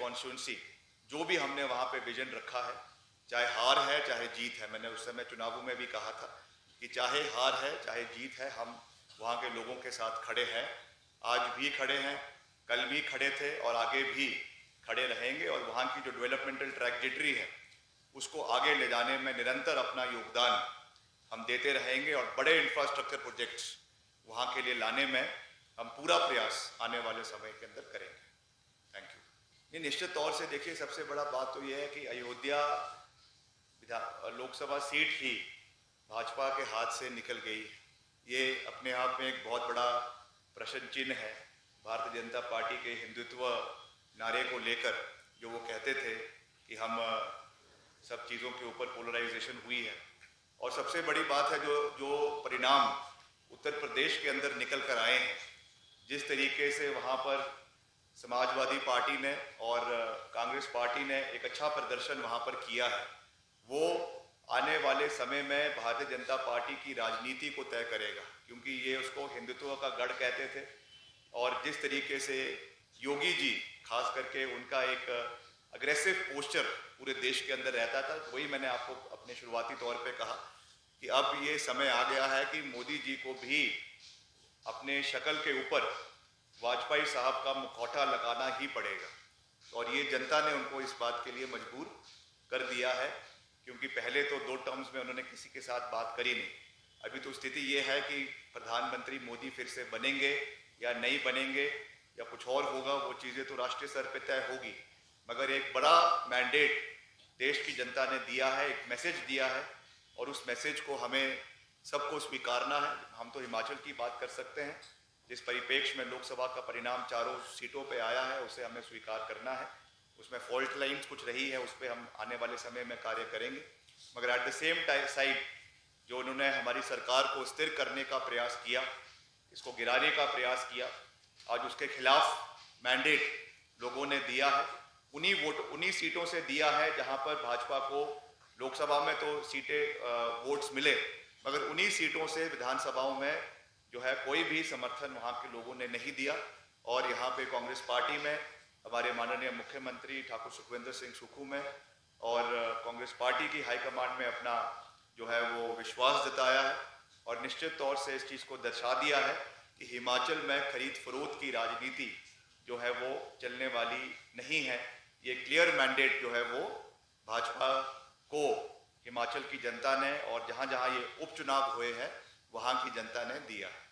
Constituency, जो भी हमने वहाँ पे विजन रखा है, चाहे हार है चाहे जीत है, मैंने उस समय चुनावों में भी कहा था कि चाहे हार है चाहे जीत है, हम वहाँ के लोगों के साथ खड़े हैं। आज भी खड़े हैं, कल भी खड़े थे और आगे भी खड़े रहेंगे। और वहाँ की जो डेवलपमेंटल ट्रैजेक्टरी है उसको आगे ले जाने में निरंतर अपना योगदान हम देते रहेंगे और बड़े इंफ्रास्ट्रक्चर प्रोजेक्ट्स वहाँ के लिए लाने में हम पूरा प्रयास आने वाले समय के अंदर करेंगे। Thank you. नहीं, निश्चित तौर से देखिए, सबसे बड़ा बात तो ये है कि अयोध्या लोकसभा सीट ही भाजपा के हाथ से निकल गई। ये अपने आप में एक बहुत बड़ा प्रश्न चिन्ह है। भारतीय जनता पार्टी के हिंदुत्व नारे को लेकर जो वो कहते थे कि हम सब चीज़ों के ऊपर पोलराइजेशन हुई है, और सबसे बड़ी बात है जो परिणाम उत्तर प्रदेश के अंदर निकल कर आए हैं, जिस तरीके से वहाँ पर समाजवादी पार्टी ने और कांग्रेस पार्टी ने एक अच्छा प्रदर्शन वहाँ पर किया है, वो आने वाले समय में भारतीय जनता पार्टी की राजनीति को तय करेगा। क्योंकि ये उसको हिंदुत्व का गढ़ कहते थे, और जिस तरीके से योगी जी खास करके उनका एक अग्रेसिव पोस्चर पूरे देश के अंदर रहता था, वही मैंने आपको अपने शुरुआती तौर पे कहा कि अब ये समय आ गया है कि मोदी जी को भी अपने शक्ल के ऊपर वाजपेयी साहब का मुखौटा लगाना ही पड़ेगा। और ये जनता ने उनको इस बात के लिए मजबूर कर दिया है, क्योंकि पहले तो 2 टर्म्स में उन्होंने किसी के साथ बात करी नहीं। अभी तो स्थिति ये है कि प्रधानमंत्री मोदी फिर से बनेंगे या नहीं बनेंगे या कुछ और होगा, वो चीज़ें तो राष्ट्रीय स्तर पर तय होगी। मगर एक बड़ा मैंडेट देश की जनता ने दिया है, एक मैसेज दिया है, और उस मैसेज को हमें सबको स्वीकारना है। हम तो हिमाचल की बात कर सकते हैं, जिस परिप्रेक्ष्य में लोकसभा का परिणाम 4 सीटों पे आया है, उसे हमें स्वीकार करना है। उसमें फॉल्ट लाइन्स कुछ रही है, उस पर हम आने वाले समय में कार्य करेंगे। मगर एट द सेम साइड जो उन्होंने हमारी सरकार को स्थिर करने का प्रयास किया, इसको गिराने का प्रयास किया, आज उसके खिलाफ मैंडेट लोगों ने दिया है। उन्हीं सीटों से दिया है जहां पर भाजपा को लोकसभा में तो सीटें वोट्स मिले, मगर उन्हीं सीटों से विधानसभाओं में जो है कोई भी समर्थन वहां के लोगों ने नहीं दिया। और यहाँ पे कांग्रेस पार्टी में हमारे माननीय मुख्यमंत्री ठाकुर सुखविंदर सिंह सुक्खू में और कांग्रेस पार्टी की हाईकमान में अपना जो है वो विश्वास जताया है, और निश्चित तौर से इस चीज़ को दर्शा दिया है कि हिमाचल में खरीद फरोख्त की राजनीति जो है वो चलने वाली नहीं है। ये क्लियर मैंडेट जो है वो भाजपा को हिमाचल की जनता ने और जहाँ जहाँ ये उपचुनाव हुए हैं वहाँ की जनता ने दिया है।